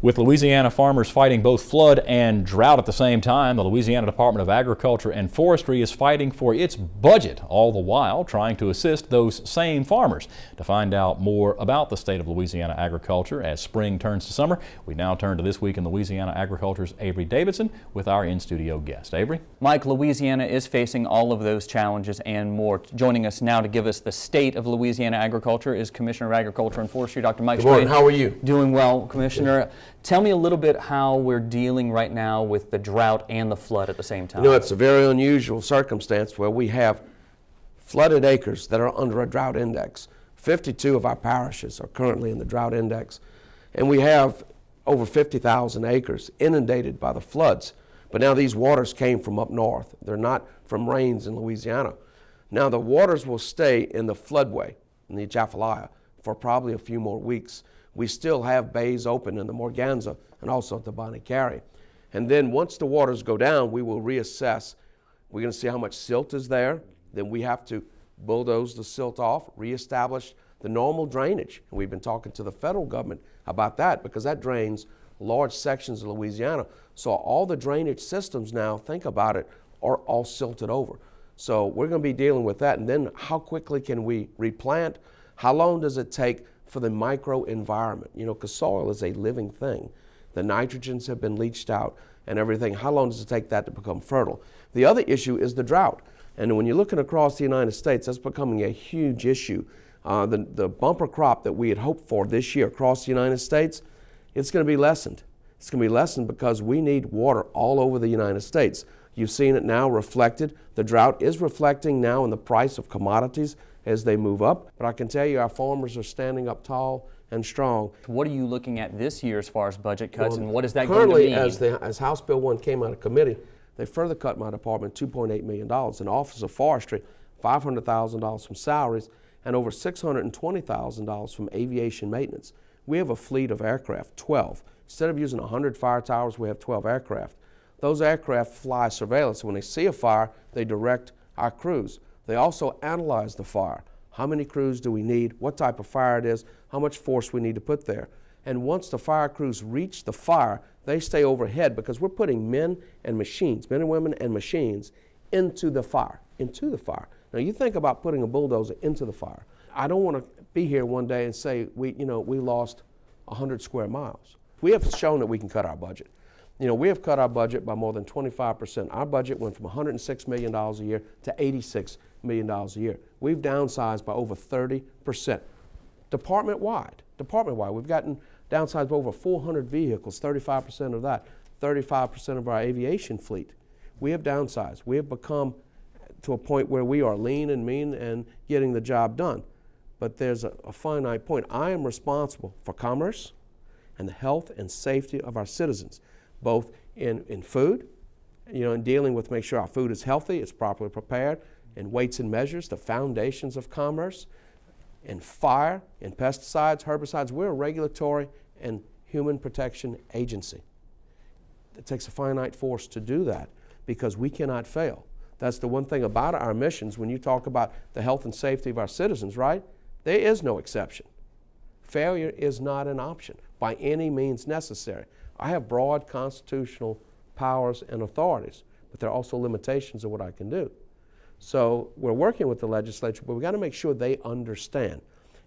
With Louisiana farmers fighting both flood and drought at the same time, the Louisiana Department of Agriculture and Forestry is fighting for its budget, all the while trying to assist those same farmers. To find out more about the state of Louisiana agriculture as spring turns to summer, we now turn to This Week in Louisiana Agriculture's Avery Davidson with our in-studio guest. Avery? Mike, Louisiana is facing all of those challenges and more. Joining us now to give us the state of Louisiana agriculture is Commissioner of Agriculture and Forestry, Dr. Mike Strain. Good morning. How are you? Doing well, Commissioner. Tell me a little bit how we're dealing right now with the drought and the flood at the same time. You know, it's a very unusual circumstance where we have flooded acres that are under a drought index. 52 of our parishes are currently in the drought index, and we have over 50,000 acres inundated by the floods. But now these waters came from up north. They're not from rains in Louisiana. Now the waters will stay in the floodway, in the Atchafalaya, for probably a few more weeks. We still have bays open in the Morganza and also at the Bonnie Carry. And then once the waters go down, we will reassess. We're going to see how much silt is there. Then we have to bulldoze the silt off, reestablish the normal drainage. And we've been talking to the federal government about that because that drains large sections of Louisiana. So all the drainage systems now, think about it, are all silted over. So we're going to be dealing with that. And then how quickly can we replant? How long does it take for the microenvironment? You know, because soil is a living thing. The nitrogens have been leached out and everything. How long does it take that to become fertile? The other issue is the drought. And when you're looking across the United States, that's becoming a huge issue. The bumper crop that we had hoped for this year across the United States, it's going to be lessened. It's going to be lessened because we need water all over the United States. You've seen it now reflected. The drought is reflecting now in the price of commodities as they move up. But I can tell you our farmers are standing up tall and strong. What are you looking at this year as far as budget cuts, and what is that going to mean? Currently, as House Bill 1 came out of committee, they further cut my department $2.8 million. In Office of Forestry, $500,000 from salaries, and over $620,000 from aviation maintenance. We have a fleet of aircraft, 12. Instead of using 100 fire towers, we have 12 aircraft. Those aircraft fly surveillance. When they see a fire, they direct our crews. They also analyze the fire. How many crews do we need? What type of fire it is? How much force we need to put there? And once the fire crews reach the fire, they stay overhead because we're putting men and machines, men and women and machines, into the fire, Now you think about putting a bulldozer into the fire. I don't want to be here one day and say we lost 100 square miles. We have shown that we can cut our budget. You know, we have cut our budget by more than 25%. Our budget went from $106 million a year to $86 million a year. We've downsized by over 30%. Department-wide, we've gotten downsized by over 400 vehicles, 35% of that, 35% of our aviation fleet. We have downsized. We have become to a point where we are lean and mean and getting the job done. But there's a finite point. I am responsible for commerce and the health and safety of our citizens, both in food, in dealing with make sure our food is healthy, it's properly prepared, in weights and measures, the foundations of commerce, in fire, in pesticides, herbicides. We're a regulatory and human protection agency. It takes a finite force to do that because we cannot fail. That's the one thing about our missions when you talk about the health and safety of our citizens, right? There is no exception. Failure is not an option by any means necessary. I have broad constitutional powers and authorities, but there are also limitations of what I can do. So we're working with the legislature, but we've got to make sure they understand.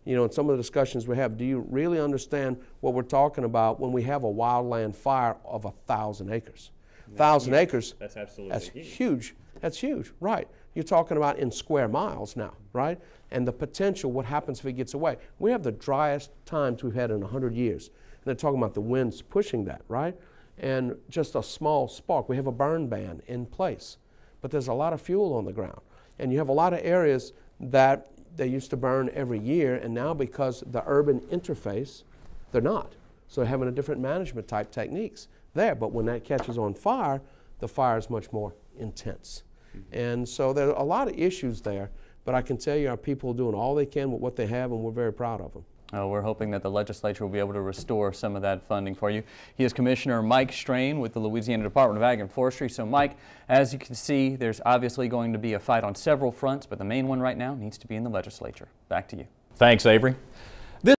You know, in some of the discussions we have, do you really understand what we're talking about when we have a wildland fire of 1,000 acres? 1,000 acres, that's absolutely that's huge. That's huge, right. You're talking about in square miles now, right? And the potential, what happens if it gets away. We have the driest times we've had in 100 years. And they're talking about the winds pushing that, right? And just a small spark. We have a burn ban in place. But there's a lot of fuel on the ground. And you have a lot of areas that they used to burn every year, and now because the urban interface, they're not. So they're having a different management type techniques there. But when that catches on fire, the fire is much more intense. And so there are a lot of issues there, but I can tell you our people are doing all they can with what they have, and we're very proud of them. We're hoping that the legislature will be able to restore some of that funding for you. He is Commissioner Mike Strain with the Louisiana Department of Ag and Forestry. So Mike, as you can see, there's obviously going to be a fight on several fronts, but the main one right now needs to be in the legislature. Back to you. Thanks, Avery.